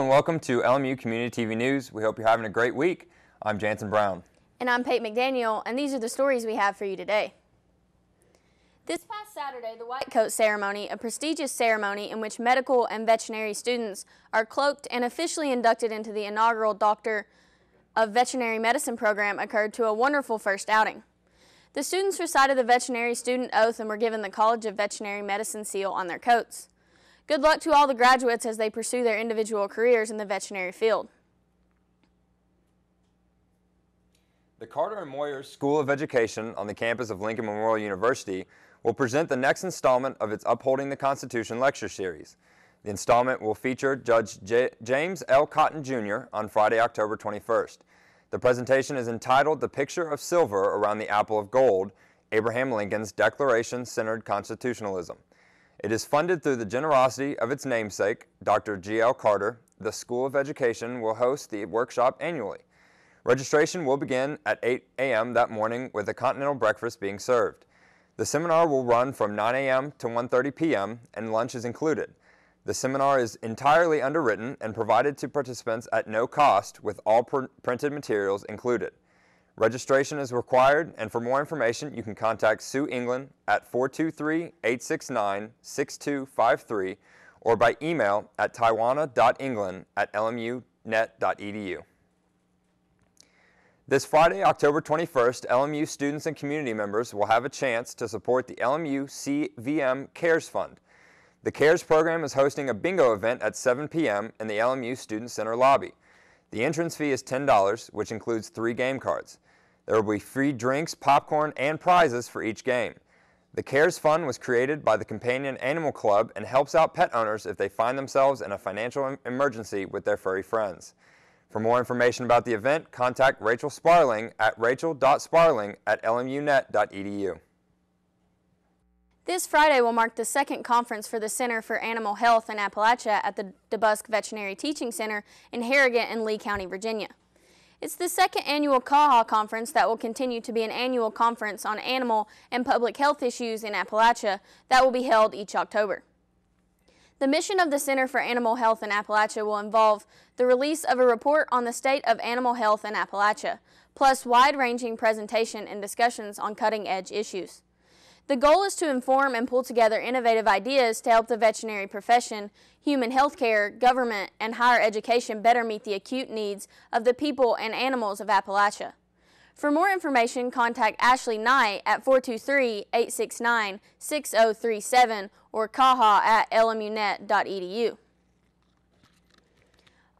and welcome to LMU Community TV News. We hope you're having a great week. I'm Jansen Brown. And I'm Peyton McDaniel, and these are the stories we have for you today. This past Saturday, the White Coat Ceremony, a prestigious ceremony in which medical and veterinary students are cloaked and officially inducted into the inaugural Doctor of Veterinary Medicine program, occurred to a wonderful first outing. The students recited the veterinary student oath and were given the College of Veterinary Medicine seal on their coats. Good luck to all the graduates as they pursue their individual careers in the veterinary field. The Carter and Moyer School of Education on the campus of Lincoln Memorial University will present the next installment of its Upholding the Constitution lecture series. The installment will feature Judge James L. Cotton Jr. on Friday, October 21st. The presentation is entitled The Picture of Silver Around the Apple of Gold, Abraham Lincoln's Declaration-Centered Constitutionalism. It is funded through the generosity of its namesake, Dr. G.L. Carter. The School of Education will host the workshop annually. Registration will begin at 8 a.m. that morning with a continental breakfast being served. The seminar will run from 9 a.m. to 1:30 p.m. and lunch is included. The seminar is entirely underwritten and provided to participants at no cost with all printed materials included. Registration is required, and for more information you can contact Sue England at 423-869-6253 or by email at taiwana.england@lmu.net.edu. This Friday, October 21st, LMU students and community members will have a chance to support the LMU-CVM CARES Fund. The CARES program is hosting a bingo event at 7 p.m. in the LMU Student Center lobby. The entrance fee is $10, which includes 3 game cards. There will be free drinks, popcorn, and prizes for each game. The CARES Fund was created by the Companion Animal Club and helps out pet owners if they find themselves in a financial emergency with their furry friends. For more information about the event, contact Rachel Sparling at rachel.sparling@lmu.net.edu. This Friday will mark the second conference for the Center for Animal Health in Appalachia at the DeBusk Veterinary Teaching Center in Harrigan and Lee County, Virginia. It's the second annual CAHA conference that will continue to be an annual conference on animal and public health issues in Appalachia that will be held each October. The mission of the Center for Animal Health in Appalachia will involve the release of a report on the state of animal health in Appalachia, plus wide-ranging presentation and discussions on cutting-edge issues. The goal is to inform and pull together innovative ideas to help the veterinary profession, human health care, government, and higher education better meet the acute needs of the people and animals of Appalachia. For more information, contact Ashley Knight at 423-869-6037 or kaha@lmu.net.edu.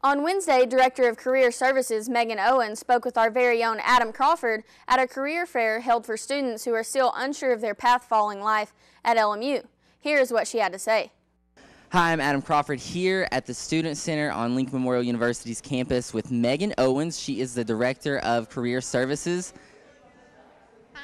On Wednesday, Director of Career Services Megan Owen spoke with our very own Adam Crawford at a career fair held for students who are still unsure of their path following life at LMU. Here is what she had to say. Hi, I'm Adam Crawford here at the Student Center on Lincoln Memorial University's campus with Megan Owens. She is the Director of Career Services. Hi.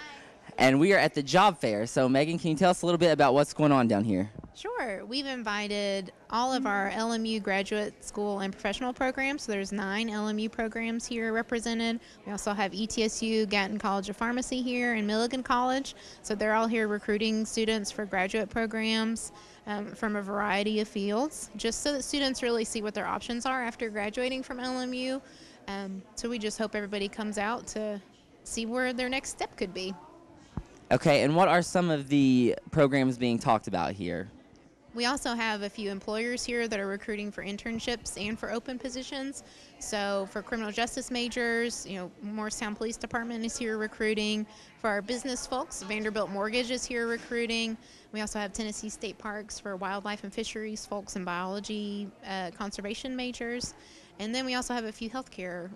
And we are at the job fair. So Megan, can you tell us a little bit about what's going on down here? Sure. We've invited all of our LMU graduate school and professional programs. So there's 9 LMU programs here represented. We also have ETSU, Gatton College of Pharmacy here, and Milligan College. So they're all here recruiting students for graduate programs from a variety of fields, just so that students really see what their options are after graduating from LMU. So we just hope everybody comes out to see where their next step could be. Okay, and what are some of the programs being talked about here? We also have a few employers here that are recruiting for internships and for open positions. So for criminal justice majors, Morristown Police Department is here recruiting. For our business folks, Vanderbilt Mortgage is here recruiting. We also have Tennessee State Parks for wildlife and fisheries folks and biology conservation majors. And then we also have a few healthcare.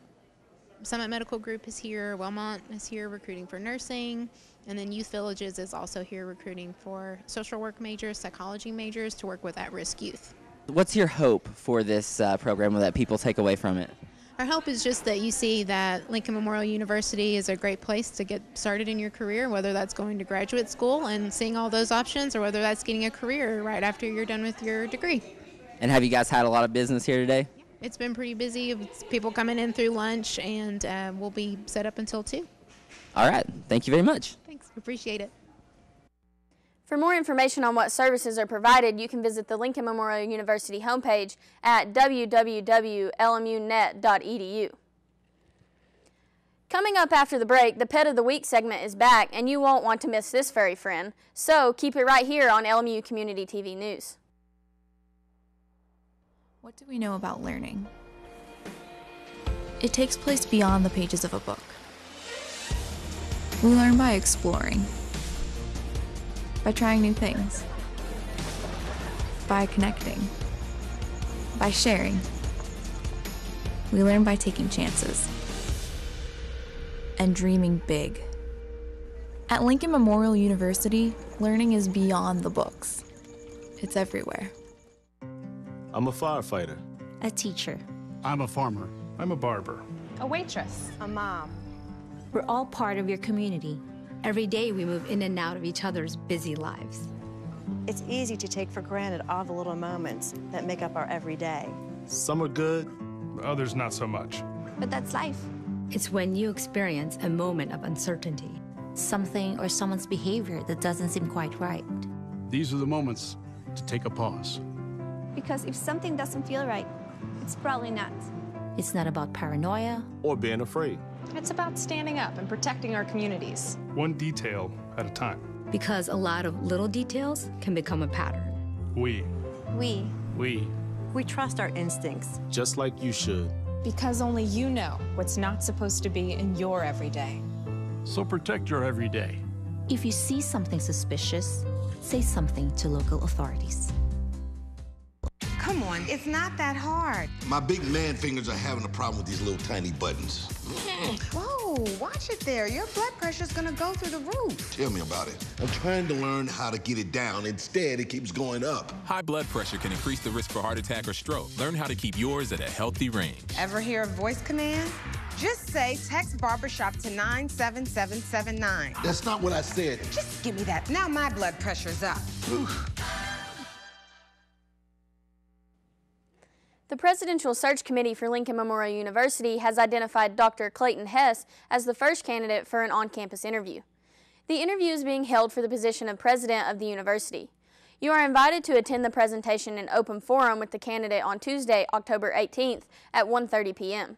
Summit Medical Group is here. Wellmont is here recruiting for nursing. And then Youth Villages is also here recruiting for social work majors, psychology majors to work with at-risk youth. What's your hope for this program that people take away from it? Our hope is just that you see that Lincoln Memorial University is a great place to get started in your career, whether that's going to graduate school and seeing all those options, or whether that's getting a career right after you're done with your degree. And have you guys had a lot of business here today? It's been pretty busy. It's people coming in through lunch, and we'll be set up until 2. All right. Thank you very much. Thanks. Appreciate it. For more information on what services are provided, you can visit the Lincoln Memorial University homepage at www.lmunet.edu. Coming up after the break, the Pet of the Week segment is back, and you won't want to miss this furry friend. So keep it right here on LMU Community TV News. What do we know about learning? It takes place beyond the pages of a book. We learn by exploring, by trying new things, by connecting, by sharing. We learn by taking chances and dreaming big. At Lincoln Memorial University, learning is beyond the books. It's everywhere. I'm a firefighter. A teacher. I'm a farmer. I'm a barber. A waitress. A mom. We're all part of your community. Every day we move in and out of each other's busy lives. It's easy to take for granted all the little moments that make up our everyday. Some are good, others not so much. But that's life. It's when you experience a moment of uncertainty. Something or someone's behavior that doesn't seem quite right. These are the moments to take a pause. Because if something doesn't feel right, it's probably not. It's not about paranoia or being afraid. It's about standing up and protecting our communities. One detail at a time. Because a lot of little details can become a pattern. We trust our instincts. Just like you should. Because only you know what's not supposed to be in your everyday. So protect your everyday. If you see something suspicious, say something to local authorities. Come on, it's not that hard. My big man fingers are having a problem with these little tiny buttons. Whoa, watch it there. Your blood pressure's gonna go through the roof. Tell me about it. I'm trying to learn how to get it down. Instead, it keeps going up. High blood pressure can increase the risk for heart attack or stroke. Learn how to keep yours at a healthy range. Ever hear a voice command? Just say text barbershop to 97779. That's not what I said. Just give me that. Now my blood pressure's up. The Presidential Search Committee for Lincoln Memorial University has identified Dr. Clayton Hess as the first candidate for an on-campus interview. The interview is being held for the position of president of the university. You are invited to attend the presentation in open forum with the candidate on Tuesday, October 18th at 1:30 p.m.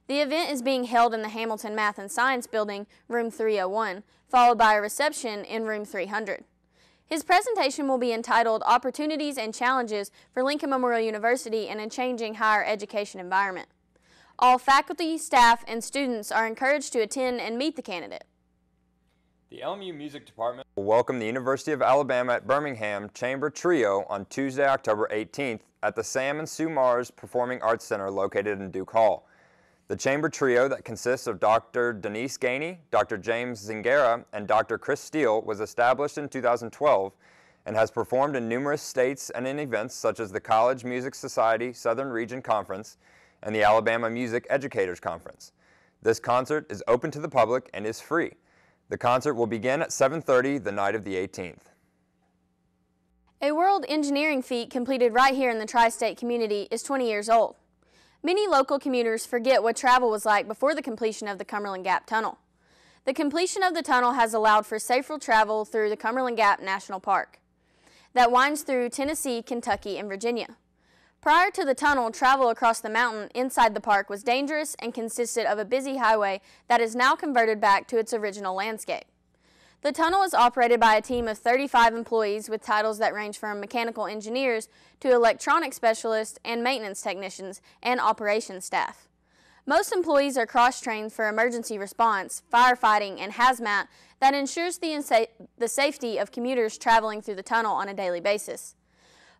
The event is being held in the Hamilton Math and Science Building, room 301, followed by a reception in room 300. His presentation will be entitled Opportunities and Challenges for Lincoln Memorial University in a Changing Higher Education Environment. All faculty, staff, and students are encouraged to attend and meet the candidate. The LMU Music Department will welcome the University of Alabama at Birmingham Chamber Trio on Tuesday, October 18th at the Sam and Sue Mars Performing Arts Center located in Duke Hall. The Chamber Trio that consists of Dr. Denise Gainey, Dr. James Zingara, and Dr. Chris Steele was established in 2012 and has performed in numerous states and in events such as the College Music Society Southern Region Conference and the Alabama Music Educators Conference. This concert is open to the public and is free. The concert will begin at 7:30 the night of the 18th. A world engineering feat completed right here in the tri-state community is 20 years old. Many local commuters forget what travel was like before the completion of the Cumberland Gap Tunnel. The completion of the tunnel has allowed for safer travel through the Cumberland Gap National Park that winds through Tennessee, Kentucky, and Virginia. Prior to the tunnel, travel across the mountain inside the park was dangerous and consisted of a busy highway that is now converted back to its original landscape. The tunnel is operated by a team of 35 employees with titles that range from mechanical engineers to electronic specialists and maintenance technicians and operations staff. Most employees are cross-trained for emergency response, firefighting, and hazmat that ensures the safety of commuters traveling through the tunnel on a daily basis.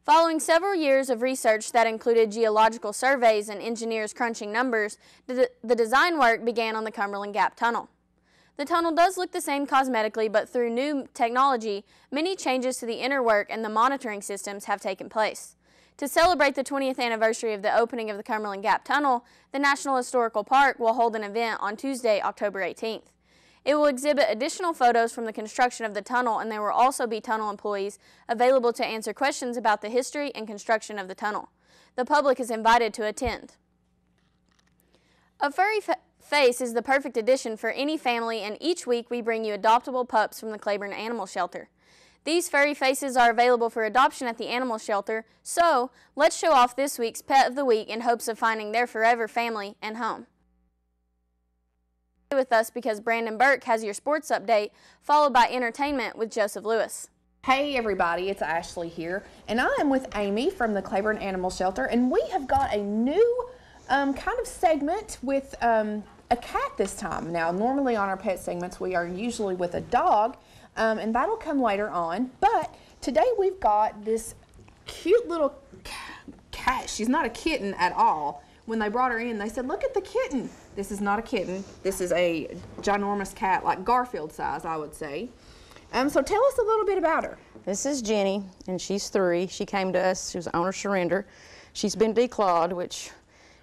Following several years of research that included geological surveys and engineers crunching numbers, the design work began on the Cumberland Gap Tunnel. The tunnel does look the same cosmetically, but through new technology, many changes to the inner work and the monitoring systems have taken place. To celebrate the 20th anniversary of the opening of the Cumberland Gap Tunnel, the National Historical Park will hold an event on Tuesday, October 18th. It will exhibit additional photos from the construction of the tunnel, and there will also be tunnel employees available to answer questions about the history and construction of the tunnel. The public is invited to attend. A furry face is the perfect addition for any family, and each week we bring you adoptable pups from the Claiborne Animal Shelter. These furry faces are available for adoption at the animal shelter, so let's show off this week's Pet of the Week in hopes of finding their forever family and home. With us because Brandon Burke has your sports update, followed by entertainment with Joseph Lewis. Hey everybody, it's Ashley here, and I am with Amy from the Claiborne Animal Shelter, and we have got a new kind of segment with a cat this time. Now, normally on our pet segments, we are usually with a dog, and that'll come later on, but today we've got this cute little cat. She's not a kitten at all. When they brought her in, they said, look at the kitten. This is not a kitten. This is a ginormous cat, like Garfield size, I would say. So tell us a little bit about her. This is Jenny, and she's 3. She came to us. She was owner surrender. She's been declawed, which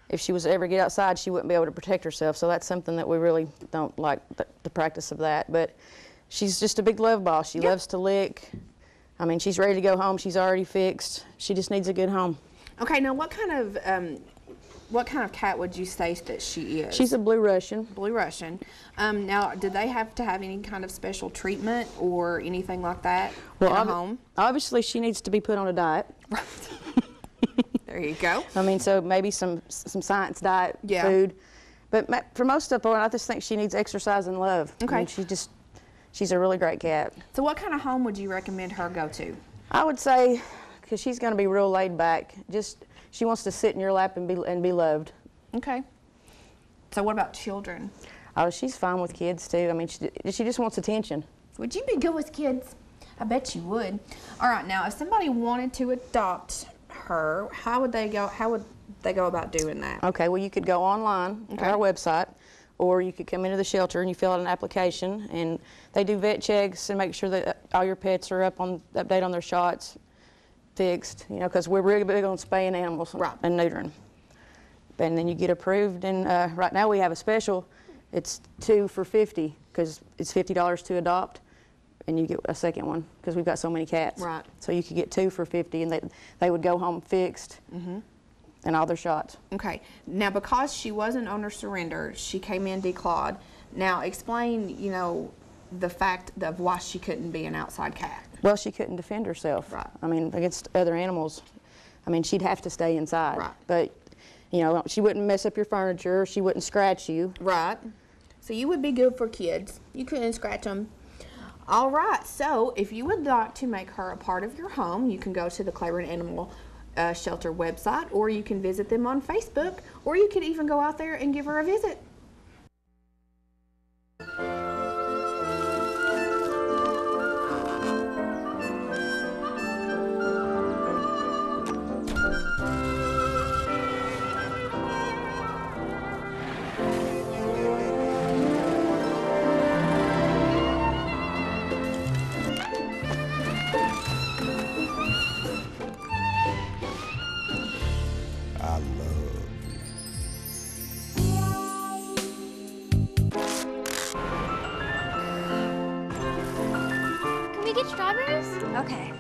if she was to ever get outside, she wouldn't be able to protect herself. So that's something that we really don't like, the practice of that. But she's just a big love ball. She loves to lick. I mean, she's ready to go home. She's already fixed. She just needs a good home. Okay, now what kind of cat would you say that she is? She's a Blue Russian. Blue Russian. Now, do they have to have any kind of special treatment or anything like that in a home? Obviously, she needs to be put on a diet. There you go. I mean, so maybe some science diet food. But for most of them, I just think she needs exercise and love. Okay. I mean, she's a really great cat. So what kind of home would you recommend her go to? I would say, because she's going to be real laid back, she wants to sit in your lap and be loved. Okay. So what about children? Oh, she's fine with kids too. I mean, she just wants attention. Would you be good with kids? I bet you would. All right, now if somebody wanted to adopt her, how would they go about doing that? Okay, well you could go online to our website, or you could come into the shelter and you fill out an application, and they do vet checks and make sure that all your pets are update on their shots, fixed, you know, because we're really big on spaying animals and neutering. And then you get approved, and right now we have a special. It's 2 for $50, because it's $50 to adopt, and you get a second one because we've got so many cats. Right. So you could get 2 for $50, and they would go home fixed and all their shots. Okay. Now, because she was an owner surrender, she came in declawed. Now, explain, you know, the fact of why she couldn't be an outside cat. Well, she couldn't defend herself. Right. I mean, against other animals. I mean, she'd have to stay inside. Right. But, you know, she wouldn't mess up your furniture. She wouldn't scratch you. Right. So you would be good for kids. You couldn't scratch them. All right. So if you would like to make her a part of your home, you can go to the Claiborne Animal Shelter website, or you can visit them on Facebook, or you could even go out there and give her a visit. Strawberries? Okay.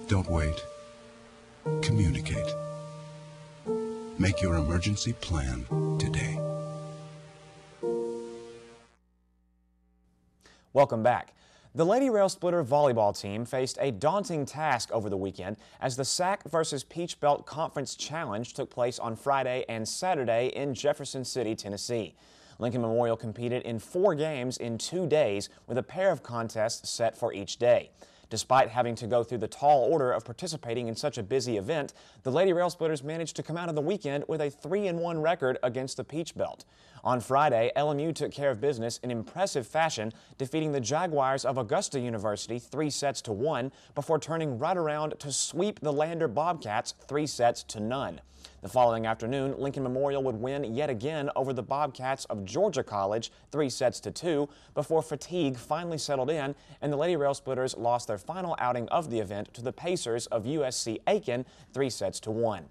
Don't wait. Communicate. Make your emergency plan today. Welcome back. The Lady Rail Splitter volleyball team faced a daunting task over the weekend as the SAC versus Peach Belt Conference Challenge took place on Friday and Saturday in Jefferson City, Tennessee. Lincoln Memorial competed in 4 games in 2 days with a pair of contests set for each day. Despite having to go through the tall order of participating in such a busy event, the Lady Rail Splitters managed to come out of the weekend with a 3-1 record against the Peach Belt. On Friday, LMU took care of business in impressive fashion, defeating the Jaguars of Augusta University 3-1 before turning right around to sweep the Lander Bobcats 3-0. The following afternoon, Lincoln Memorial would win yet again over the Bobcats of Georgia College 3-2 before fatigue finally settled in and the Lady Rail Splitters lost their final outing of the event to the Pacers of USC Aiken 3-1.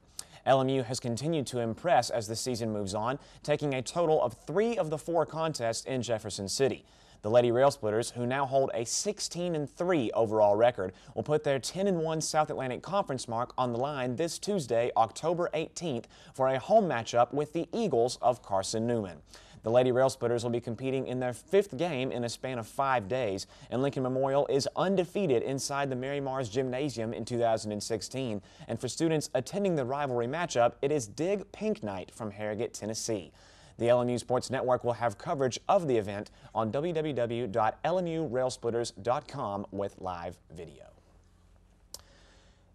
LMU has continued to impress as the season moves on, taking a total of 3 of the 4 contests in Jefferson City. The Lady Rail Splitters, who now hold a 16-3 overall record, will put their 10-1 South Atlantic Conference mark on the line this Tuesday, October 18th, for a home matchup with the Eagles of Carson Newman. The Lady Rail Splitters will be competing in their 5th game in a span of 5 days, and Lincoln Memorial is undefeated inside the Mary Mars Gymnasium in 2016. And for students attending the rivalry matchup, it is Dig Pink Night from Harrogate, Tennessee. The LMU Sports Network will have coverage of the event on www.lmurailsplitters.com with live video.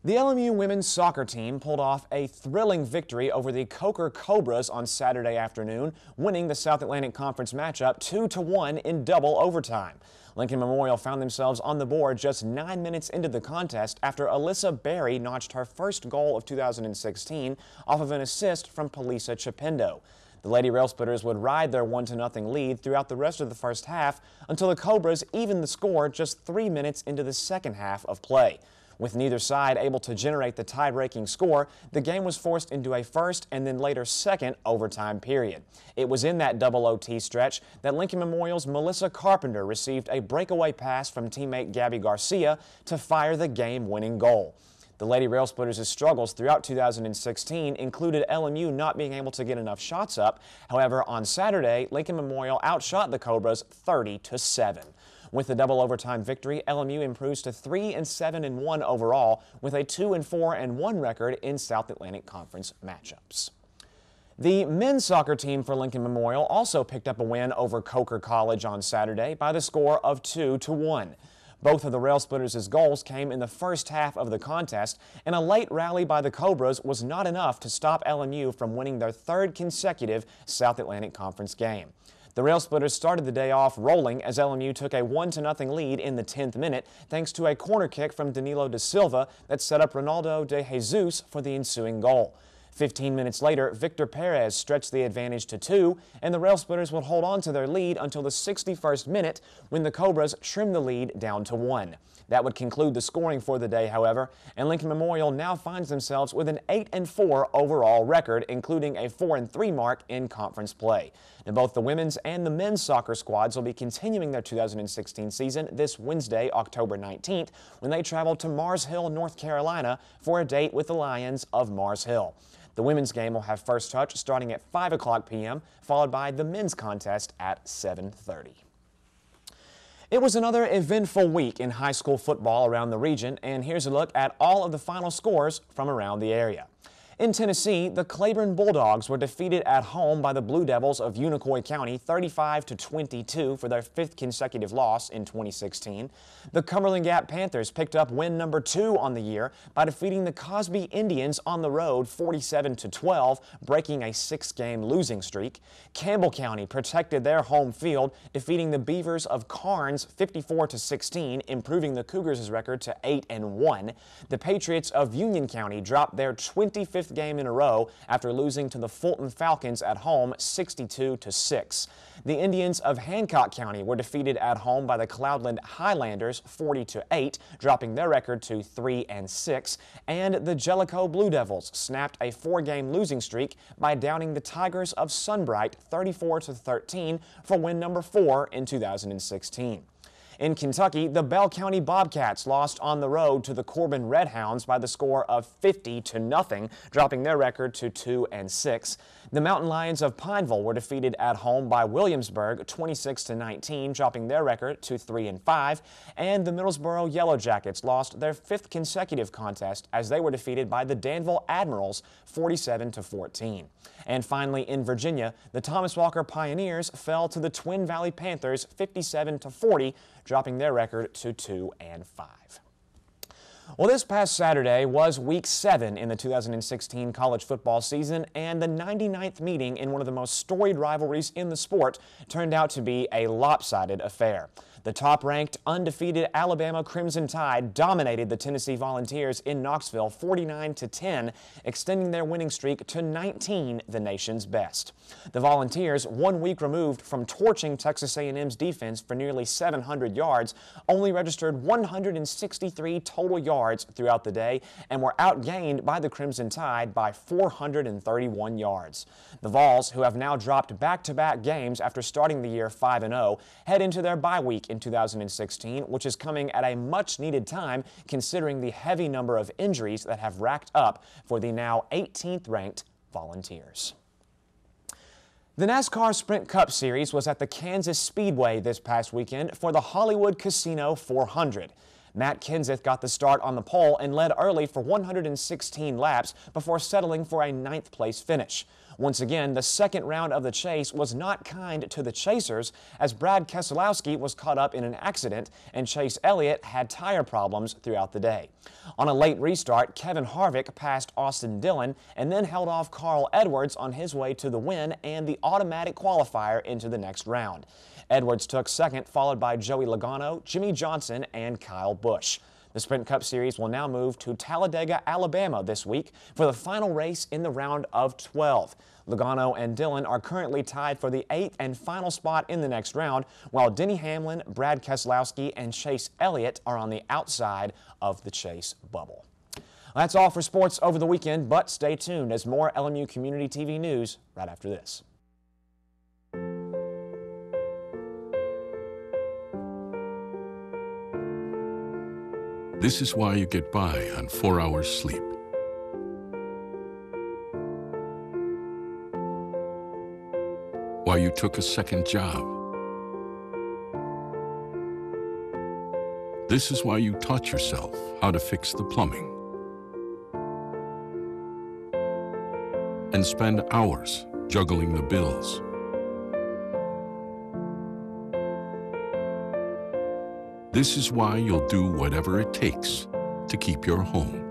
The LMU women's soccer team pulled off a thrilling victory over the Coker Cobras on Saturday afternoon, winning the South Atlantic Conference matchup 2-1 in double overtime. Lincoln Memorial found themselves on the board just 9 minutes into the contest after Alyssa Berry notched her first goal of 2016 off of an assist from Polisa Chapendo. The Lady Rail Splitters would ride their 1-0 lead throughout the rest of the first half until the Cobras evened the score just 3 minutes into the second half of play. With neither side able to generate the tie-breaking score, the game was forced into a first and then later second overtime period. It was in that double OT stretch that Lincoln Memorial's Melissa Carpenter received a breakaway pass from teammate Gabby Garcia to fire the game-winning goal. The Lady Rail Splitters' struggles throughout 2016 included LMU not being able to get enough shots up. However, on Saturday, Lincoln Memorial outshot the Cobras 30-7. With the double overtime victory, LMU improves to 3-7-1 overall with a 2-4-1 record in South Atlantic Conference matchups. The men's soccer team for Lincoln Memorial also picked up a win over Coker College on Saturday by the score of 2-1. Both of the Rail Splitters' goals came in the first half of the contest, and a late rally by the Cobras was not enough to stop LMU from winning their 3rd consecutive South Atlantic Conference game. The Rail Splitters started the day off rolling as LMU took a 1-0 lead in the 10th minute thanks to a corner kick from Danilo da Silva that set up Ronaldo de Jesus for the ensuing goal. 15 minutes later, Victor Perez stretched the advantage to 2, and the Rail Splitters would hold on to their lead until the 61st minute when the Cobras trimmed the lead down to 1. That would conclude the scoring for the day, however, and Lincoln Memorial now finds themselves with an 8-4 overall record, including a 4-3 mark in conference play. Now, both the women's and the men's soccer squads will be continuing their 2016 season this Wednesday, October 19th, when they travel to Mars Hill, North Carolina for a date with the Lions of Mars Hill. The women's game will have first touch starting at 5 p.m., followed by the men's contest at 7:30. It was another eventful week in high school football around the region, and here's a look at all of the final scores from around the area. In Tennessee, the Claiborne Bulldogs were defeated at home by the Blue Devils of Unicoi County 35-22 for their 5th consecutive loss in 2016. The Cumberland Gap Panthers picked up win number 2 on the year by defeating the Cosby Indians on the road 47-12, breaking a 6-game losing streak. Campbell County protected their home field, defeating the Beavers of Carnes 54-16, improving the Cougars' record to 8-1. The Patriots of Union County dropped their 25th game in a row after losing to the Fulton Falcons at home 62-6. The Indians of Hancock County were defeated at home by the Cloudland Highlanders 40-8, dropping their record to 3-6, and the Jellicoe Blue Devils snapped a 4-game losing streak by downing the Tigers of Sunbright 34-13 for win number 4 in 2016. In Kentucky, the Bell County Bobcats lost on the road to the Corbin Redhounds by the score of 50-0, dropping their record to 2-6. The Mountain Lions of Pineville were defeated at home by Williamsburg 26-19, dropping their record to 3-5. And the Middlesboro Yellow Jackets lost their 5th consecutive contest as they were defeated by the Danville Admirals 47-14. And finally, in Virginia, the Thomas Walker Pioneers fell to the Twin Valley Panthers 57-40, dropping their record to 2-5. Well, this past Saturday was week 7 in the 2016 college football season, and the 99th meeting in one of the most storied rivalries in the sport turned out to be a lopsided affair. The top-ranked, undefeated Alabama Crimson Tide dominated the Tennessee Volunteers in Knoxville 49-10, extending their winning streak to 19, the nation's best. The Volunteers, 1 week removed from torching Texas A&M's defense for nearly 700 yards, only registered 163 total yards throughout the day and were outgained by the Crimson Tide by 431 yards. The Vols, who have now dropped back-to-back games after starting the year 5-0, head into their bye week in 2016, which is coming at a much-needed time considering the heavy number of injuries that have racked up for the now 18th-ranked Volunteers. The NASCAR Sprint Cup Series was at the Kansas Speedway this past weekend for the Hollywood Casino 400. Matt Kenseth got the start on the pole and led early for 116 laps before settling for a 9th-place finish. Once again, the second round of the chase was not kind to the chasers as Brad Keselowski was caught up in an accident and Chase Elliott had tire problems throughout the day. On a late restart, Kevin Harvick passed Austin Dillon and then held off Carl Edwards on his way to the win and the automatic qualifier into the next round. Edwards took second, followed by Joey Logano, Jimmy Johnson, and Kyle Busch. The Sprint Cup Series will now move to Talladega, Alabama this week for the final race in the round of 12. Logano and Dillon are currently tied for the 8th and final spot in the next round, while Denny Hamlin, Brad Keselowski, and Chase Elliott are on the outside of the chase bubble. That's all for sports over the weekend, but stay tuned as more LMU Community TV news right after this. This is why you get by on 4 hours sleep. Why you took a second job. This is why you taught yourself how to fix the plumbing and spend hours juggling the bills. This is why you'll do whatever it takes to keep your home.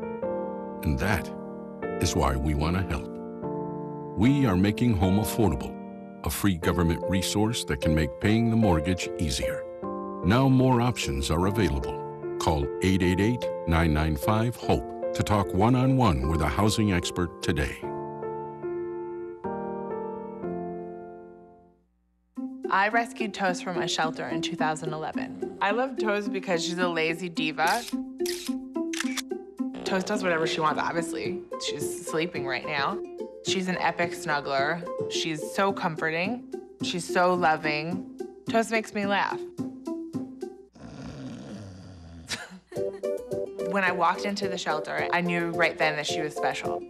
And that is why we want to help. We are making home affordable, a free government resource that can make paying the mortgage easier. Now more options are available. Call 888-995-HOPE to talk one-on-one with a housing expert today. I rescued Toast from a shelter in 2011. I love Toast because she's a lazy diva. Toast does whatever she wants, obviously. She's sleeping right now. She's an epic snuggler. She's so comforting. She's so loving. Toast makes me laugh. When I walked into the shelter, I knew right then that she was special.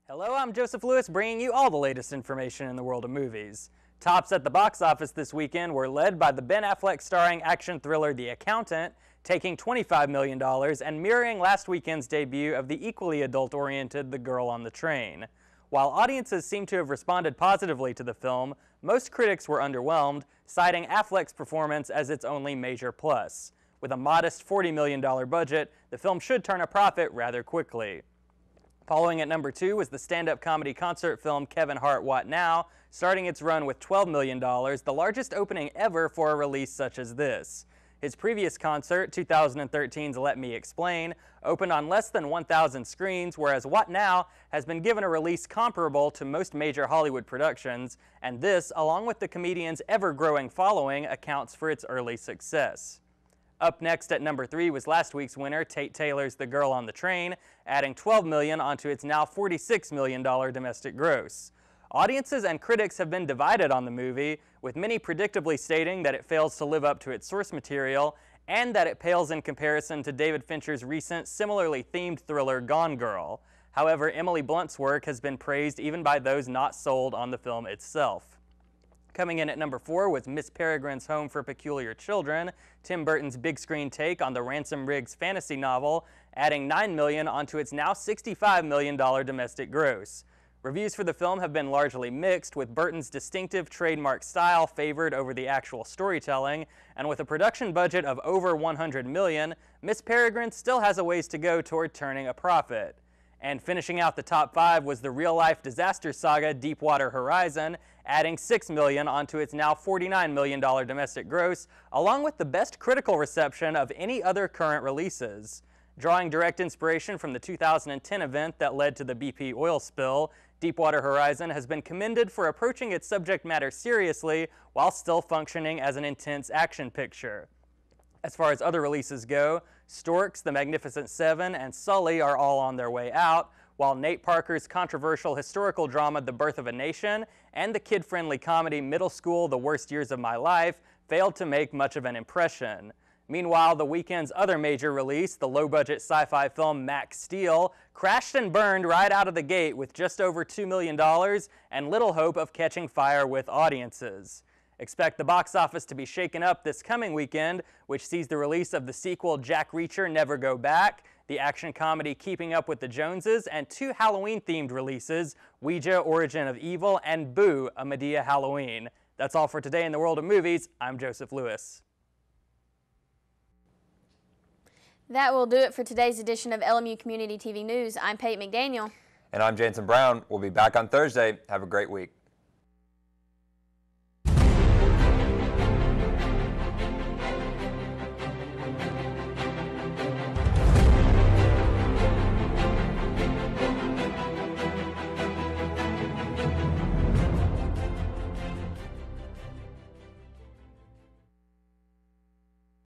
Hello, I'm Joseph Lewis, bringing you all the latest information in the world of movies. Tops at the box office this weekend were led by the Ben Affleck starring action thriller The Accountant, taking $25 million and mirroring last weekend's debut of the equally adult-oriented The Girl on the Train. While audiences seem to have responded positively to the film, most critics were underwhelmed, citing Affleck's performance as its only major plus. With a modest $40 million budget, the film should turn a profit rather quickly. Following at number 2 was the stand-up comedy concert film Kevin Hart, What Now?, starting its run with $12 million, the largest opening ever for a release such as this. His previous concert, 2013's Let Me Explain, opened on less than 1,000 screens, whereas What Now? Has been given a release comparable to most major Hollywood productions, and this, along with the comedian's ever-growing following, accounts for its early success. Up next at number 3 was last week's winner, Tate Taylor's The Girl on the Train, adding $12 million onto its now $46 million domestic gross. Audiences and critics have been divided on the movie, with many predictably stating that it fails to live up to its source material and that it pales in comparison to David Fincher's recent similarly themed thriller Gone Girl. However, Emily Blunt's work has been praised even by those not sold on the film itself. Coming in at number 4 was Miss Peregrine's Home for Peculiar Children, Tim Burton's big screen take on the Ransom Riggs fantasy novel, adding $9 million onto its now $65 million domestic gross. Reviews for the film have been largely mixed, with Burton's distinctive trademark style favored over the actual storytelling, and with a production budget of over $100 million, Miss Peregrine still has a ways to go toward turning a profit. And finishing out the top 5 was the real-life disaster saga Deepwater Horizon, adding $6 million onto its now $49 million domestic gross, along with the best critical reception of any other current releases. Drawing direct inspiration from the 2010 event that led to the BP oil spill, Deepwater Horizon has been commended for approaching its subject matter seriously while still functioning as an intense action picture. As far as other releases go, Storks, The Magnificent Seven, and Sully are all on their way out, while Nate Parker's controversial historical drama The Birth of a Nation and the kid-friendly comedy Middle School, The Worst Years of My Life failed to make much of an impression. Meanwhile, the weekend's other major release, the low-budget sci-fi film Max Steel, crashed and burned right out of the gate with just over $2 million and little hope of catching fire with audiences. Expect the box office to be shaken up this coming weekend, which sees the release of the sequel Jack Reacher Never Go Back, the action comedy Keeping Up with the Joneses, and 2 Halloween-themed releases, Ouija Origin of Evil and Boo! A Medea Halloween. That's all for today in the world of movies. I'm Joseph Lewis. That will do it for today's edition of LMU Community TV News. I'm Peyton McDaniel. And I'm Jansen Brown. We'll be back on Thursday. Have a great week.